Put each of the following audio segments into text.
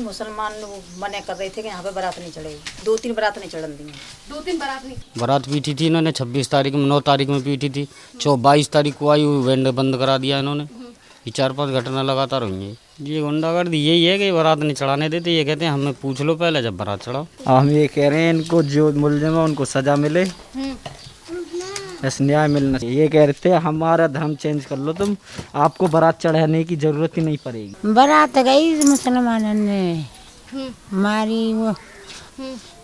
मुसलमान मना कर रहे थे कि यहाँ पे बारात नहीं चढ़ेगी। 2-3 बारात नहीं चढ़न दी। 2-3 बारात नहीं। बारात पीटी थी इन्होंने 26 तारीख में, 9 तारीख में पीटी थी, 22 तारीख को आई हुई बैंड बंद करा दिया इन्होंने। ये 4-5 घटना लगातार हुई है। ये गुंडागर्दी यही है कि बारात नहीं चढ़ाने देते। ये कहते हैं हमें पूछ लो पहले जब बारात चढ़ाओ। हम ये कह रहे हैं इनको जो मुलजिम है उनको सजा मिले, बस न्याय मिलना चाहिए। ये कह रहे थे हमारा धर्म चेंज कर लो तुम, आपको बारात चढ़ाने की जरूरत ही नहीं पड़ेगी। बारात गई मुसलमानों ने मारी, वो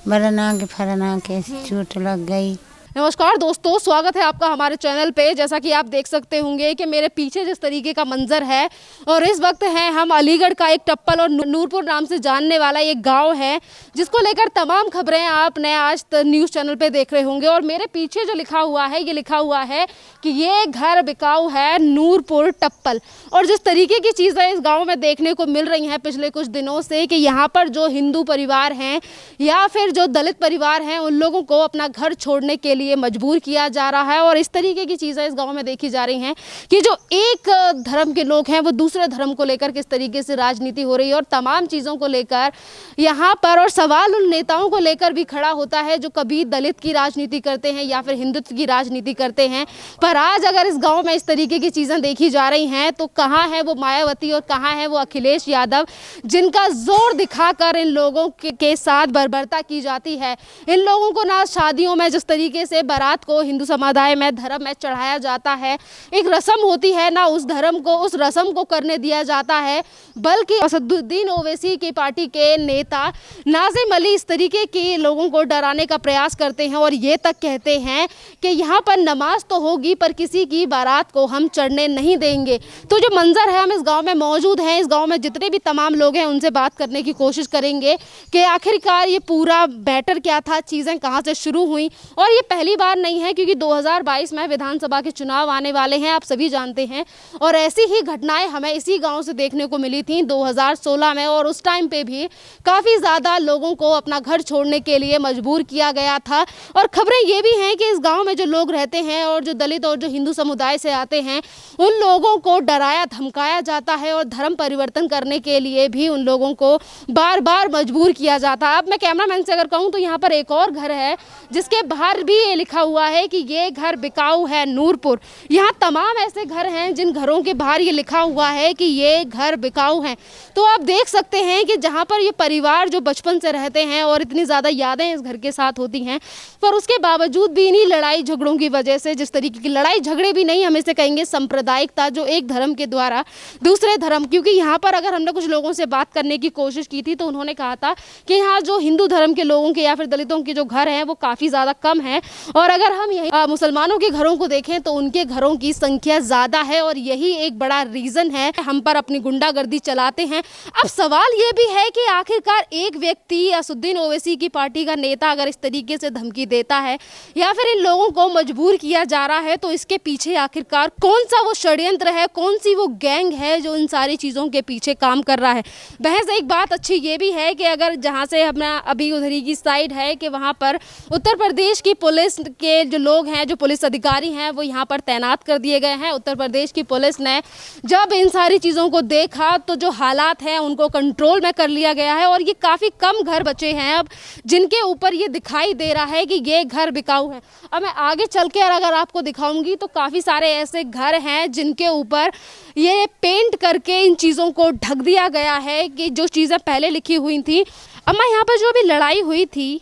बरना के फरना के चोट लग गई। नमस्कार दोस्तों, स्वागत है आपका हमारे चैनल पे। जैसा कि आप देख सकते होंगे कि मेरे पीछे जिस तरीके का मंजर है, और इस वक्त है हम अलीगढ़ का एक टप्पल और नूरपुर नाम से जानने वाला एक गांव है, जिसको लेकर तमाम खबरें आपने आज न्यूज़ चैनल पे देख रहे होंगे। और मेरे पीछे जो लिखा हुआ है, ये लिखा हुआ है कि ये घर बिकाऊ है, नूरपुर टप्पल। और जिस तरीके की चीज़ें इस गाँव में देखने को मिल रही हैं पिछले कुछ दिनों से, कि यहाँ पर जो हिंदू परिवार हैं या फिर जो दलित परिवार हैं, उन लोगों को अपना घर छोड़ने के लिए मजबूर किया जा रहा है। और इस तरीके की चीज़ें इस गांव में देखी जा रही हैं कि जो एक धर्म के लोग हैं वो दूसरे धर्म को लेकर किस तरीके से राजनीति हो रही है, और तमाम चीज़ों को लेकर यहाँ पर, और सवाल उन नेताओं को लेकर भी खड़ा होता है जो कभी दलित की राजनीति करते हैं या फिर हिंदुत्व की राजनीति करते हैं। पर आज अगर इस गाँव में इस तरीके की चीज़ें देखी जा रही हैं तो कहाँ है वो मायावती और कहाँ है वो अखिलेश यादव, जिनका जोर दिखाकर इन लोगों के साथ बर्बरता की जाती है। इन लोगों को ना शादियों में जिस तरीके से बारात को हिंदू समुदाय में धर्म में चढ़ाया जाता है, एक रस्म होती है ना, उस धर्म को, उस रस्म को करने दिया जाता है, बल्कि असदुद्दीन ओवैसी की पार्टी के नेता नाजिम अली इस तरीके के लोगों को डराने का प्रयास करते हैं और ये तक कहते हैं कि यहाँ पर नमाज तो होगी पर किसी की बारात को हम चढ़ने नहीं देंगे। तो जो मंजर है, हम इस गाँव में मौजूद हैं, इस गाँव में जितने भी तमाम लोग हैं उनसे बात करने की कोशिश करेंगे कि आखिरकार ये पूरा बैटर क्या था, चीज़ें कहाँ से शुरू हुई। और ये पहली बार नहीं है, क्योंकि 2022 में विधानसभा के चुनाव आने वाले हैं, आप सभी जानते हैं। और ऐसी ही घटनाएं हमें इसी गांव से देखने को मिली थी 2016 में, और उस टाइम पे भी काफ़ी ज़्यादा लोगों को अपना घर छोड़ने के लिए मजबूर किया गया था। और खबरें ये भी हैं कि इस गांव में जो लोग रहते हैं और जो दलित और जो हिंदू समुदाय से आते हैं, उन लोगों को डराया धमकाया जाता है और धर्म परिवर्तन करने के लिए भी उन लोगों को बार बार मजबूर किया जाता है। अब मैं कैमरामैन से अगर कहूँ तो यहाँ पर एक और घर है जिसके बाहर भी ये लिखा हुआ है कि ये घर बिकाऊ है, नूरपुर। यहाँ तमाम ऐसे घर हैं जिन घरों के बाहर ये लिखा हुआ है कि ये घर बिकाऊ हैं। तो आप देख सकते हैं कि जहाँ पर ये परिवार जो बचपन से रहते हैं और इतनी ज़्यादा यादें इस घर के साथ होती हैं, पर उसके बावजूद भी इन्हीं लड़ाई झगड़ों की वजह से, जिस तरीके की लड़ाई झगड़े भी नहीं, हम इसे कहेंगे सांप्रदायिकता, जो एक धर्म के द्वारा दूसरे धर्म, क्योंकि यहाँ पर अगर हमने कुछ लोगों से बात करने की कोशिश की थी तो उन्होंने कहा था कि यहाँ जो हिंदू धर्म के लोगों के या फिर दलितों के जो घर हैं वो काफ़ी ज़्यादा कम है, और अगर हम यही मुसलमानों के घरों को देखें तो उनके घरों की संख्या ज़्यादा है, और यही एक बड़ा रीज़न है हम पर अपनी गुंडागर्दी चलाते हैं। अब सवाल ये भी है कि आखिरकार एक व्यक्ति असदुद्दीन ओवैसी की पार्टी का नेता अगर इस तरीके से धमकी देता है या फिर इन लोगों को मजबूर किया जा रहा है, तो इसके पीछे आखिरकार कौन सा वो षड्यंत्र है, कौन सी वो गैंग है जो इन सारी चीज़ों के पीछे काम कर रहा है। बहस एक बात अच्छी ये भी है कि अगर जहाँ से अपना अभी उधरी की साइड है कि वहाँ पर उत्तर प्रदेश की पुलिस के जो लोग हैं, जो पुलिस अधिकारी हैं, वो यहाँ पर तैनात कर दिए गए हैं। उत्तर प्रदेश की पुलिस ने जब इन सारी चीज़ों को देखा तो जो हालात हैं उनको कंट्रोल में कर लिया गया है, और ये काफ़ी कम घर बचे हैं अब जिनके ऊपर ये दिखाई दे रहा है कि ये घर बिकाऊ है। अब मैं आगे चल के अगर आपको दिखाऊंगी तो काफ़ी सारे ऐसे घर हैं जिनके ऊपर ये पेंट करके इन चीज़ों को ढक दिया गया है कि जो चीज़ें पहले लिखी हुई थी। अम्मा, यहाँ पर जो भी लड़ाई हुई थी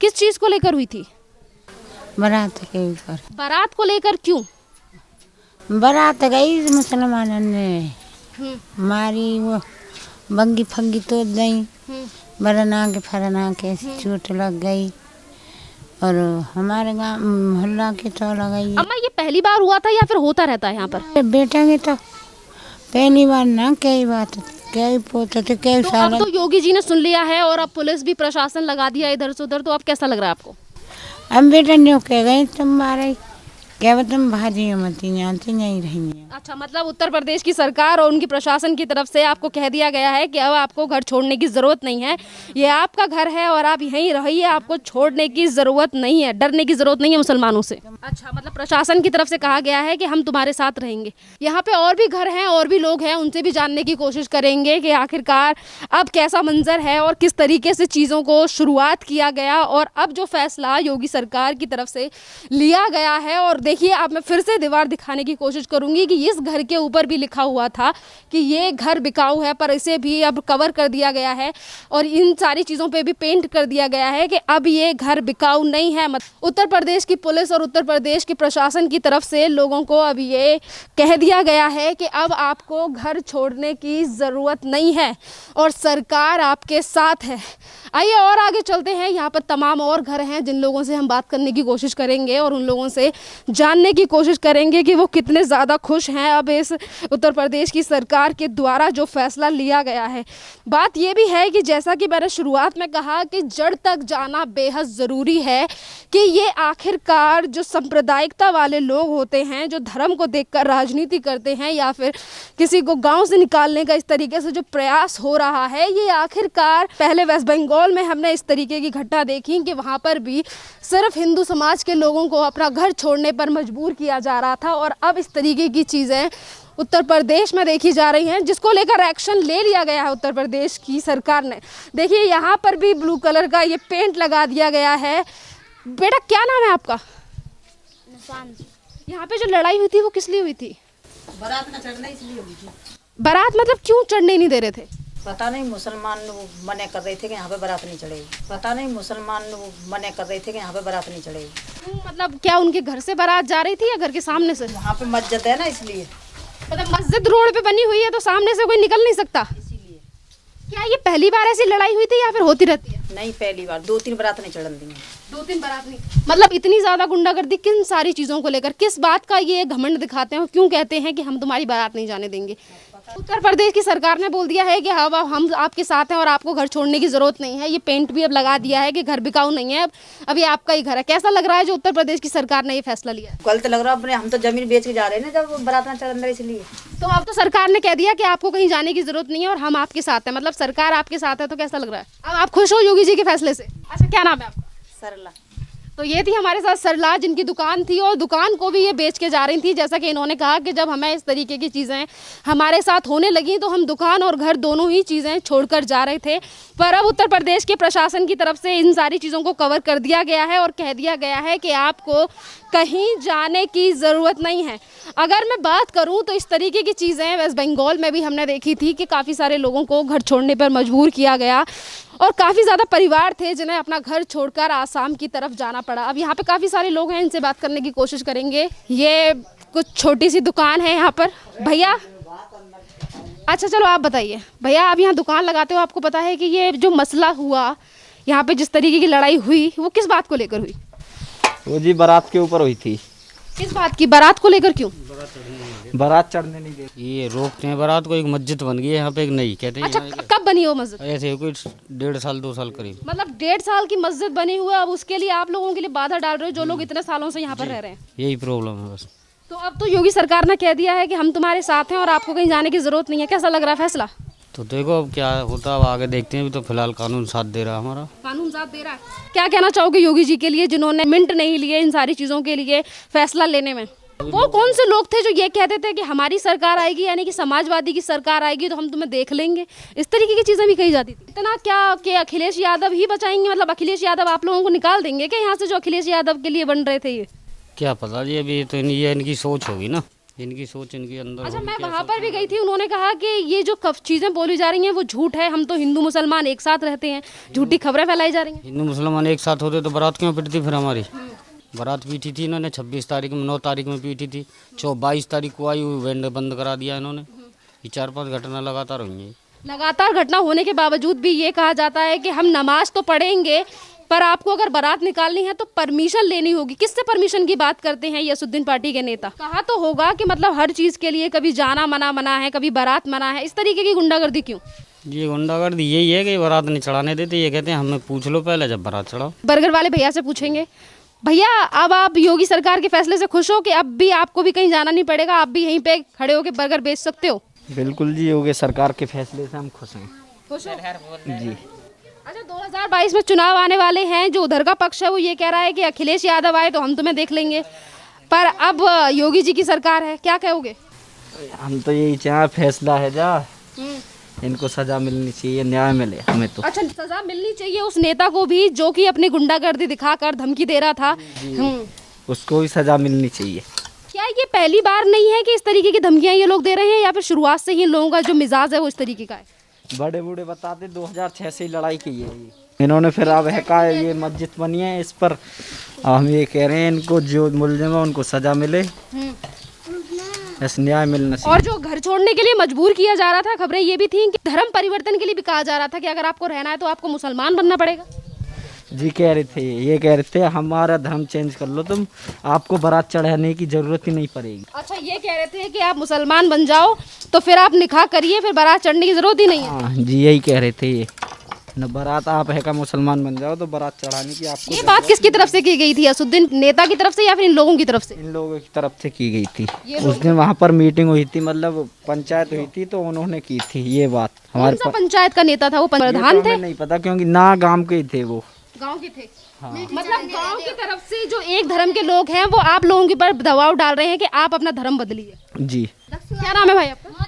किस चीज़ को लेकर हुई थी? बारात के ऊपर। बारात को लेकर क्यों? बारात गई मुसलमानों ने मारी, वो बंगी फंगी तोड़ दी, बरना के फरना के चोट लग गई, और हमारे गाँव मोहल्ला के तो लगाई। अम्मा, ये पहली बार हुआ था या फिर होता रहता है यहाँ पर? बेटा के तो पहली बार ना, कई बात कई पोते थे, कई साल। अब तो योगी जी ने सुन लिया है और अब पुलिस भी, प्रशासन लगा दिया इधर से उधर, तो अब कैसा लग रहा है आपको? हम बेटा ने कह गए तुम मारे, क्या बताऊँ भाजी मती जानते नहीं रही हैं। अच्छा, मतलब उत्तर प्रदेश की सरकार और उनकी प्रशासन की तरफ से आपको कह दिया गया है कि अब आपको घर छोड़ने की ज़रूरत नहीं है, ये आपका घर है और आप यहीं रहिए, आपको छोड़ने की ज़रूरत नहीं है, डरने की ज़रूरत नहीं है मुसलमानों से। अच्छा, मतलब प्रशासन की तरफ से कहा गया है कि हम तुम्हारे साथ रहेंगे। यहाँ पे और भी घर हैं और भी लोग हैं, उनसे भी जानने की कोशिश करेंगे कि आखिरकार अब कैसा मंजर है और किस तरीके से चीज़ों को शुरुआत किया गया और अब जो फैसला योगी सरकार की तरफ से लिया गया है। और देखिए, अब मैं फिर से दीवार दिखाने की कोशिश करूंगी कि इस घर के ऊपर भी लिखा हुआ था कि ये घर बिकाऊ है, पर इसे भी अब कवर कर दिया गया है और इन सारी चीज़ों पे भी पेंट कर दिया गया है कि अब ये घर बिकाऊ नहीं है। उत्तर प्रदेश की पुलिस और उत्तर प्रदेश के प्रशासन की तरफ से लोगों को अब ये कह दिया गया है कि अब आपको घर छोड़ने की ज़रूरत नहीं है और सरकार आपके साथ है। आइए और आगे चलते हैं, यहाँ पर तमाम और घर हैं जिन लोगों से हम बात करने की कोशिश करेंगे और उन लोगों से जानने की कोशिश करेंगे कि वो कितने ज़्यादा खुश हैं अब इस उत्तर प्रदेश की सरकार के द्वारा जो फैसला लिया गया है। बात ये भी है कि जैसा कि मैंने शुरुआत में कहा कि जड़ तक जाना बेहद ज़रूरी है कि ये आखिरकार जो सांप्रदायिकता वाले लोग होते हैं, जो धर्म को देखकर राजनीति करते हैं या फिर किसी को गाँव से निकालने का इस तरीके से जो प्रयास हो रहा है, ये आखिरकार पहले वेस्ट बंगाल में हमने इस तरीके की घटना देखी कि वहाँ पर भी सिर्फ हिंदू समाज के लोगों को अपना घर छोड़ने पर मजबूर किया जा रहा था और अब इस तरीके की चीज़ें उत्तर प्रदेश में देखी जा रही हैं, जिसको लेकर एक्शन ले लिया गया है उत्तर प्रदेश की सरकार ने। देखिए, यहाँ पर भी ब्लू कलर का ये पेंट लगा दिया गया है। बेटा, क्या नाम है आपका? यहाँ पे जो लड़ाई हुई थी वो किस लिए हुई थी? बारात न चढ़ना इसलिए हुई थी। बारात मतलब क्यों चढ़ने नहीं दे रहे थे? पता नहीं, मुसलमान वो मना कर रहे थे कि यहाँ पे बारात नहीं चढ़ेगी। पता नहीं, मुसलमान वो मना कर रहे थे कि यहाँ पे बारात नहीं चढ़ेगी। मतलब क्या उनके घर से बारात जा रही थी या घर के सामने से? वहाँ पे मस्जिद है ना, इसलिए। मतलब मस्जिद रोड पे बनी हुई है तो सामने से कोई निकल नहीं सकता, इसीलिए। क्या ये पहली बार ऐसी लड़ाई हुई थी या फिर होती रहती है? नहीं, पहली बार 2-3 बारात नहीं चढ़न दी। 2-3 बारात नहीं, मतलब इतनी ज्यादा गुंडागर्दी किन सारी चीजों को लेकर, किस बात का ये घमंड दिखाते हैं, क्यों कहते हैं कि हम तुम्हारी बारात नहीं जाने देंगे? उत्तर प्रदेश की सरकार ने बोल दिया है कि हाँ, हम आपके साथ हैं और आपको घर छोड़ने की जरूरत नहीं है। ये पेंट भी अब लगा दिया है कि घर बिकाऊ नहीं है, अब ये आपका ही घर है। कैसा लग रहा है जो उत्तर प्रदेश की सरकार ने ये फैसला लिया? गलत लग रहा है अपने, हम तो जमीन बेच के जा रहे हैं ना जब बारात न चढ़न रही, इसलिए। तो अब तो सरकार ने कह दिया कि आपको कहीं जाने की जरूरत नहीं है और हम आपके साथ हैं, मतलब सरकार आपके साथ है, तो कैसा लग रहा है? अब आप खुश हो योगी जी के फैसले से? अच्छा, क्या नाम है आपका? सरला। तो ये थी हमारे साथ सरला, जिनकी दुकान थी और दुकान को भी ये बेच के जा रही थी। जैसा कि इन्होंने कहा कि जब हमें इस तरीके की चीज़ें हमारे साथ होने लगी तो हम दुकान और घर दोनों ही चीज़ें छोड़कर जा रहे थे। पर अब उत्तर प्रदेश के प्रशासन की तरफ से इन सारी चीज़ों को कवर कर दिया गया है और कह दिया गया है कि आपको कहीं जाने की ज़रूरत नहीं है। अगर मैं बात करूं तो इस तरीके की चीज़ें वेस्ट बंगाल में भी हमने देखी थी कि काफ़ी सारे लोगों को घर छोड़ने पर मजबूर किया गया और काफ़ी ज़्यादा परिवार थे जिन्हें अपना घर छोड़कर आसाम की तरफ जाना पड़ा। अब यहाँ पे काफ़ी सारे लोग हैं, इनसे बात करने की कोशिश करेंगे। ये कुछ छोटी सी दुकान है यहाँ पर। भैया, अच्छा चलो आप बताइए भैया, आप यहाँ दुकान लगाते हो, आपको पता है कि ये जो मसला हुआ यहाँ पे, जिस तरीके की लड़ाई हुई, वो किस बात को लेकर हुई? वो जी बारात के ऊपर हुई थी। किस बात की? बारात को लेकर क्यों? बारात चढ़ने नहीं दे। ये रोकते हैं बारात को। एक मस्जिद बन गई है यहाँ पे, एक नई कहते हैं। अच्छा, कब बनी वो मस्जिद? ऐसे कोई 1.5 साल 2 साल करीब। मतलब 1.5 साल की मस्जिद बनी हुई है, अब उसके लिए आप लोगों के लिए बाधा डाल रहे हो जो लोग इतने सालों से यहाँ पर रह रहे हैं। यही प्रॉब्लम है बस। तो अब तो योगी सरकार ने कह दिया है कि हम तुम्हारे साथ हैं और आपको कहीं जाने की जरूरत नहीं है। कैसा लग रहा है फैसला? तो देखो अब क्या होता है, अब आगे देखते हैं। अभी तो फिलहाल कानून साथ दे रहा है हमारा। कानून साथ दे रहा है। क्या कहना चाहोगे योगी जी के लिए जिन्होंने मिनट नहीं लिए इन सारी चीज़ों के लिए फैसला लेने में? वो कौन से लोग थे जो ये कहते थे कि हमारी सरकार आएगी, यानी कि समाजवादी की सरकार आएगी तो हम तुम्हें देख लेंगे, इस तरीके की चीज़ें भी कही जाती थी। इतना क्या कि अखिलेश यादव ही बचाएंगे, मतलब अखिलेश यादव आप लोगों को निकाल देंगे क्या यहाँ से, जो अखिलेश यादव के लिए बन रहे थे? ये क्या पता जी, अभी तो ये इनकी सोच होगी ना, इनकी सोच इनके अंदर। अच्छा, मैं वहाँ पर भी गई थी, उन्होंने कहा कि ये जो चीज़ें बोली जा रही हैं वो झूठ है, हम तो हिंदू मुसलमान एक साथ रहते हैं, झूठी खबरें फैलाई जा रही हैं। हिंदू मुसलमान एक साथ होते तो बारात क्यों पिटती फिर हमारी? बारात पीटी थी इन्होंने 26 तारीख में, 9 तारीख में पीटी थी, 22 तारीख को आई, बैंड बंद करा दिया इन्होंने। ये 4-5 घटना लगातार हुई हैं। लगातार घटना होने के बावजूद भी ये कहा जाता है कि हम नमाज तो पढ़ेंगे, पर आपको अगर बारात निकालनी है तो परमिशन लेनी होगी। किससे परमिशन की बात करते हैं यसुद्दीन पार्टी के नेता? कहा तो होगा कि मतलब हर चीज़ के लिए कभी जाना मना है, कभी बारात मना है, इस तरीके की गुंडागर्दी क्यों? ये गुंडागर्दी यही है कि बारात नहीं चढ़ाने देते। ये कहते हैं हमें पूछ लो पहले जब बारात चढ़ाओ। बर्गर वाले भैया से पूछेंगे, भैया अब आप योगी सरकार के फैसले से खुश हो कि अब भी आपको भी कहीं जाना नहीं पड़ेगा, आप भी यहीं पे खड़े होकर बर्गर बेच सकते हो? बिल्कुल जी, योगी सरकार के फैसले से हम खुश हैं। खुश हो? जी। अच्छा, 2022 में चुनाव आने वाले हैं, जो उधर का पक्ष है वो ये कह रहा है कि अखिलेश यादव आए तो हम तुम्हें देख लेंगे, पर अब योगी जी की सरकार है, क्या कहोगे? हम तो यही चाहे फैसला है जा, इनको सजा मिलनी चाहिए, न्याय मिले हमें तो। अच्छा, सजा मिलनी चाहिए उस नेता को भी जो कि अपनी गुंडागर्दी दिखाकर धमकी दे रहा था। उसको भी सजा मिलनी चाहिए। क्या ये पहली बार नहीं है कि इस तरीके की धमकियां ये लोग दे रहे हैं, या फिर शुरुआत से ही इन लोगों का जो मिजाज है वो इस तरीके का है? बड़े बूढ़े बताते 2006 से ही लड़ाई की है ये। इन्होंने फिर अब है का ये मस्जिद बनी है, इस पर हम ये कह रहे हैं इनको जो मुलजिम है उनको सजा मिले, ऐसे न्याय मिलना चाहिए। और जो घर छोड़ने के लिए मजबूर किया जा रहा था, खबरें ये भी थी कि धर्म परिवर्तन के लिए भी कहा जा रहा था कि अगर आपको रहना है तो आपको मुसलमान बनना पड़ेगा। जी कह रहे थे, ये कह रहे थे हमारा धर्म चेंज कर लो तुम, आपको बारात चढ़ाने की जरूरत ही नहीं पड़ेगी। अच्छा, ये कह रहे थे कि आप मुसलमान बन जाओ तो फिर आप निकाह करिए, फिर बारात चढ़ने की जरूरत ही नहीं है। हाँ जी, यही कह रहे थे ये, न बारात आप है का मुसलमान बन जाओ तो बारात चढ़ाने की आपको। ये बात किसकी तरफ से की गई थी? असुद्दीन नेता की तरफ से या फिर इन लोगों की तरफ से? इन लोगों की तरफ से की गई थी। उस दिन वहाँ पर मीटिंग हुई थी, मतलब पंचायत हुई थी, तो उन्होंने की थी ये बात। कौन सा पंचायत का नेता था वो? प्रधान थे? नहीं पता, क्योंकि ना गांव के ही थे वो। गांव के थे? हाँ। मतलब गांव की तरफ से जो एक धर्म के लोग हैं वो आप लोगों के ऊपर दबाव डाल रहे हैं कि आप अपना धर्म बदलिए। जी। क्या नाम है भाई आपका?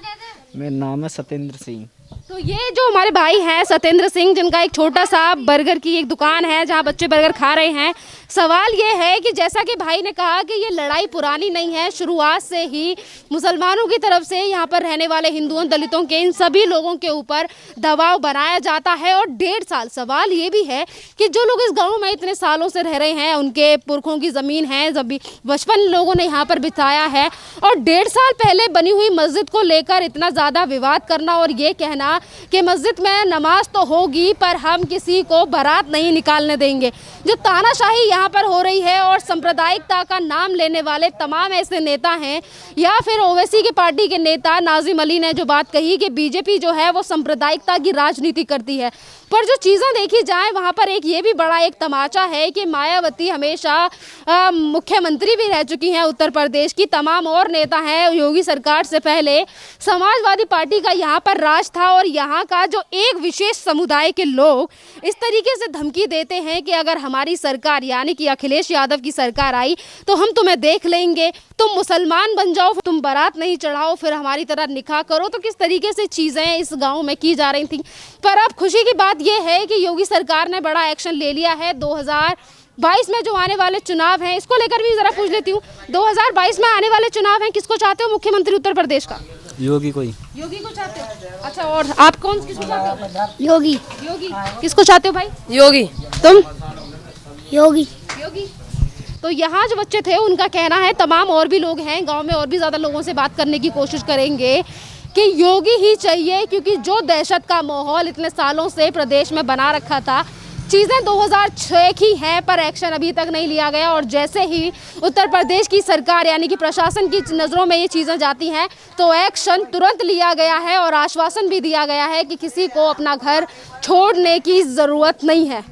मेरा नाम है सत्येंद्र सिंह। तो ये जो हमारे भाई हैं सत्येंद्र सिंह, जिनका एक छोटा सा बर्गर की एक दुकान है जहां बच्चे बर्गर खा रहे हैं, सवाल ये है कि जैसा कि भाई ने कहा कि ये लड़ाई पुरानी नहीं है, शुरुआत से ही मुसलमानों की तरफ से यहाँ पर रहने वाले हिंदुओं, दलितों के, इन सभी लोगों के ऊपर दबाव बनाया जाता है। और 1.5 साल, सवाल ये भी है कि जो लोग इस गाँव में इतने सालों से रह रहे हैं, उनके पुरखों की ज़मीन है, जब बचपन लोगों ने यहाँ पर बिताया है, और 1.5 साल पहले बनी हुई मस्जिद को लेकर इतना ज़्यादा विवाद करना और ये कहना कि मस्जिद में नमाज तो होगी पर हम किसी को बारात नहीं निकालने देंगे। जो तानाशाही यहाँ पर हो रही है और सांप्रदायिकता का नाम लेने वाले तमाम ऐसे नेता हैं, या फिर ओवैसी की पार्टी के नेता नाजिम अली ने जो बात कही कि बीजेपी जो है वो सांप्रदायिकता की राजनीति करती है, पर जो चीज़ें देखी जाए वहाँ पर एक ये भी बड़ा एक तमाचा है कि मायावती हमेशा मुख्यमंत्री भी रह चुकी हैं उत्तर प्रदेश की, तमाम और नेता हैं, योगी सरकार से पहले समाजवादी पार्टी का यहाँ पर राज था, और यहाँ का जो एक विशेष समुदाय के लोग इस तरीके से धमकी देते हैं कि अगर हमारी सरकार यानी कि अखिलेश यादव की सरकार आई तो हम तुम्हें देख लेंगे, तुम मुसलमान बन जाओ, तुम बारात नहीं चढ़ाओ, फिर हमारी तरह निकाह करो। तो किस तरीके से चीज़ें इस गांव में की जा रही थी। पर अब खुशी की बात यह है कि योगी सरकार ने बड़ा एक्शन ले लिया है। 2022 में जो आने वाले चुनाव हैं, इसको लेकर भी ज़रा पूछ लेती हूँ, 2022 में आने वाले चुनाव हैं, किसको चाहते हो मुख्यमंत्री उत्तर प्रदेश का? योगी को ही। योगी को चाहते हो? अच्छा, और आप किसको चाहते हो? योगी। योगी किसको चाहते हो भाई? योगी। तुम? योगी। योगी। तो यहाँ जो बच्चे थे उनका कहना है, तमाम और भी लोग हैं गांव में, और भी ज़्यादा लोगों से बात करने की कोशिश करेंगे कि योगी ही चाहिए, क्योंकि जो दहशत का माहौल इतने सालों से प्रदेश में बना रखा था, चीज़ें 2006 की हैं पर एक्शन अभी तक नहीं लिया गया। और जैसे ही उत्तर प्रदेश की सरकार यानी कि प्रशासन की नज़रों में ये चीज़ें जाती हैं तो एक्शन तुरंत लिया गया है, और आश्वासन भी दिया गया है कि किसी को अपना घर छोड़ने की ज़रूरत नहीं है।